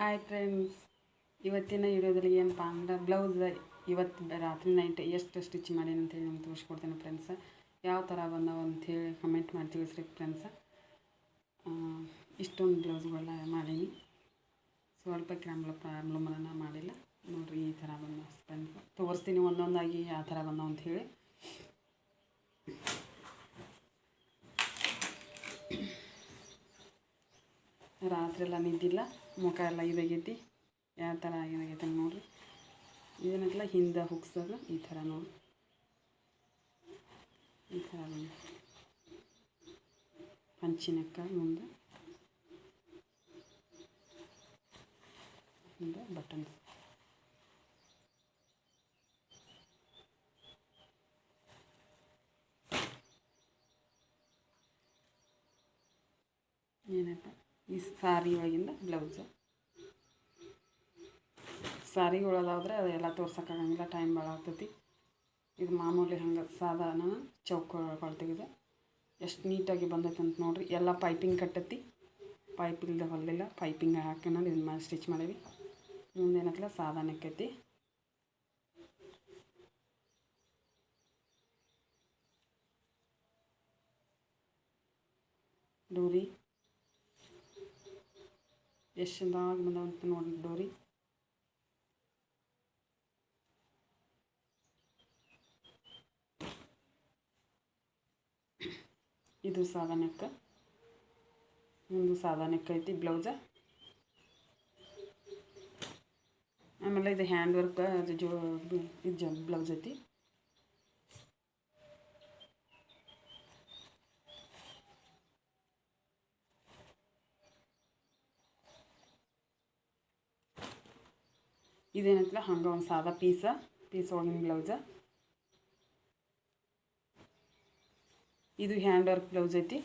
Hi friends, ಇವತ್ತಿನ ವಿಡಿಯೋದಲ್ಲಿ ಏನಪ್ಪ ಅಂದ್ರೆ ಬ್ಲೌಸ್ ಇವತ್ತು ರಾತ್ರಿ ನೈಟ್ ಎಷ್ಟು ಸ್ಟಿಚ್ ಮಾಡೀನಿ ಅಂತೇಳಿ ನಿಮ್ಗೆ ತೋರಿಸ್ಕೊಡ್ತೇನೆ ಫ್ರೆಂಡ್ಸ್. ಯಾವ ಥರ ಬಂದವು ಅಂಥೇಳಿ ಕಮೆಂಟ್ ಮಾಡಿ ತಿಳಿಸ್ರಿ ಫ್ರೆಂಡ್ಸ್. ಇಷ್ಟೊಂದು ಬ್ಲೌಸ್ಗಳನ್ನ ಮಾಡೀನಿ, ಸ್ವಲ್ಪ ಪ್ರಾಬ್ಲಮನ್ನು ಮಾಡಿಲ್ಲ ನೋಡಿರಿ. ಈ ಥರ ಬಂದ ಫ್ರೆಂಡ್ಸ್ ತೋರಿಸ್ತೀನಿ ಒಂದೊಂದಾಗಿ ಯಾವ ಥರ ಬಂದವು ಅಂಥೇಳಿ. ರಾತ್ರಿ ಎಲ್ಲ ನಿದ್ದಿಲ್ಲ, ಮುಖ ಎಲ್ಲ ಇದಾಗೈತಿ. ಯಾವ ಥರ ಏನಾಗೈತೆ ನೋಡಿರಿ. ಇದನ್ನೆಲ್ಲ ಹಿಂದೆ ಹುಗ್ಸೋದು ಈ ಥರ ನೋಡಿ, ಈ ಥರ ಪಂಚಿನಕ್ಕ ಮುಂದೆ ಹಿಂದೆ ಬಟನ್ಸ್. ಏನಪ್ಪ ಈ ಸಾರಿ ಒಳಗಿಂದ ಬ್ಲೌಸು. ಸಾರಿಗಳದಾದ್ರೆ ಅದೆಲ್ಲ ತೋರ್ಸೋಕ್ಕಾಗಂಗಿಲ್ಲ, ಟೈಮ್ ಭಾಳ ಆಗ್ತೈತಿ. ಇದು ಮಾಮೂಲಿ ಹಂಗೆ ಸಾಧಾರಣ ಚೌಕಗಳು ತೆಗೆದು ಎಷ್ಟು ನೀಟಾಗಿ ಬಂದೈತೆ ಅಂತ ನೋಡಿರಿ. ಎಲ್ಲ ಪೈಪಿಂಗ್ ಕಟ್ಟೈತಿ, ಪೈಪ್ ಇಲ್ಲದೆ ಹೊಲಿಲ್ಲ, ಪೈಪಿಂಗ್ ಹಾಕಿ ನಾನು ಇದನ್ನ ಸ್ಟಿಚ್ ಮಾಡೀವಿ. ಮುಂದೇನತ್ತಲ್ಲ ಸಾಧಾರಣ ಆಕೈತಿ. ಡೋರಿ ಎಷ್ಟು ಚಂದಾಗಿ ಬಂದವಂತ ನೋಡಿ ಡೋರಿ. ಇದು ಸಾಧಾರಣಕ್ಕೆ, ಒಂದು ಸಾಧಾರಣಕ್ಕೆ ಐತಿ ಬ್ಲೌಸ. ಆಮೇಲೆ ಇದು ಹ್ಯಾಂಡ್ ವರ್ಕ್, ಅದು ಇದು ಬ್ಲೌಸ್ ಐತಿ. ಇದೇನೈತಲ್ಲ ಹಂಗೆ ಒಂದು ಸಾದಾ ಪೀಸ್ ಒಳಗಿನ ಬ್ಲೌಸ. ಇದು ಹ್ಯಾಂಡ್ ವರ್ಕ್ ಬ್ಲೌಸ್ ಐತಿ.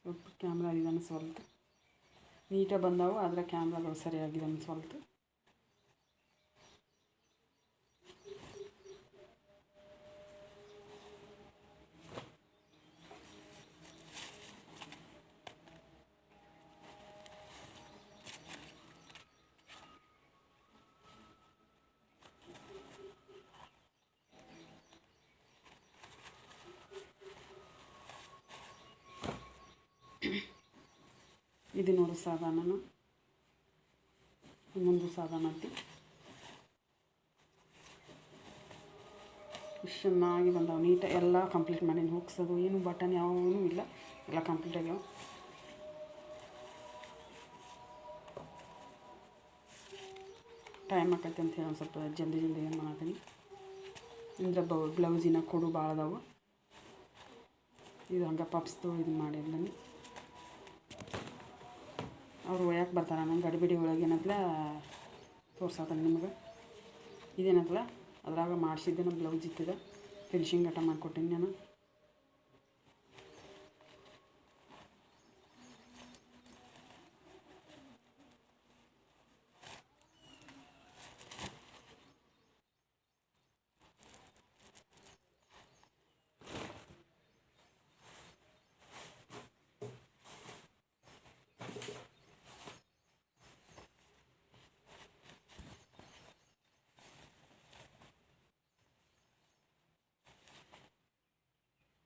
ಸ್ವಲ್ಪ ಕ್ಯಾಮ್ರಾ ಇದೆ ಅನ್ಸೋಲ್ತು, ನೀಟಾಗಿ ಬಂದವು, ಆದರೆ ಕ್ಯಾಮ್ರಾಗಳು ಸರಿಯಾಗಿದೆ ಅನ್ಸೋಲ್ತು. ಇದು ನೋಡಿ ಸಾಧಾರಣ, ಇನ್ನೊಂದು ಸಾಧಾರಣ ಐತಿ. ಇಷ್ಟು ಚೆನ್ನಾಗಿ ಬಂದವು, ನೀಟಾಗಿ ಎಲ್ಲ ಕಂಪ್ಲೀಟ್ ಮಾಡೀನಿ. ಹುಗ್ಸೋದು ಏನು ಬಟನ್ ಯಾವೂ ಇಲ್ಲ, ಎಲ್ಲ ಕಂಪ್ಲೀಟ್ ಆಗ್ಯಾವ. ಟೈಮ್ ಆಕೈತೆ ಅಂತ ಹೇಳಿ ಒಂದು ಸ್ವಲ್ಪ ಜಲ್ದಿ ಏನು ಮಾಡತ್ತೀನಿ ಅಂದರೆ ಬ್ಲೌಸಿನ ಕೊಡು ಭಾಳ ಅದಾವು. ಇದು ಹಂಗೆ ಪಪ್ಸ್ದು ಇದು ಮಾಡಿಲ್ಲ, ಅವ್ರು ಒಯ್ಯಕ್ಕೆ ಬರ್ತಾರೆ. ನಮ್ಮ ಗಡಿಬಿಡಿ ಒಳಗೆ ಏನಂತಲ ತೋರ್ಸತ್ತಾನೆ ನಿಮಗೆ. ಇದೇನಂತಲ್ಲ ಅದ್ರಾಗ ಮಾಡಿಸಿದ್ದೆ ನಮ್ಮ ಬ್ಲೌಸ್ ಇತ್ತದ, ಫಿನಿಶಿಂಗ್ ಆಟ ಮಾಡಿಕೊಟ್ಟೀನಿ ನಾನು.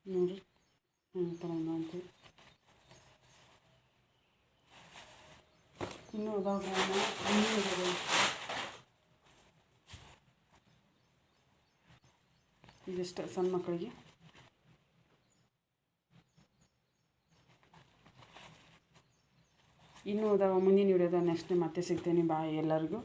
ನೋಡಿರಿ ಥರ ಅಂತೇಳಿ ಇನ್ನೂ ಇದಿಷ್ಟು ಸಣ್ಣ ಮಕ್ಕಳಿಗೆ. ಇನ್ನೂ ಅದಾವ, ಮುಂದಿನ ವಿಡಿಯೋದ ನೆಕ್ಸ್ಟ್ ಮತ್ತೆ ಸಿಗ್ತೇನೆ. ಬಾಯ್ ಎಲ್ಲರಿಗೂ.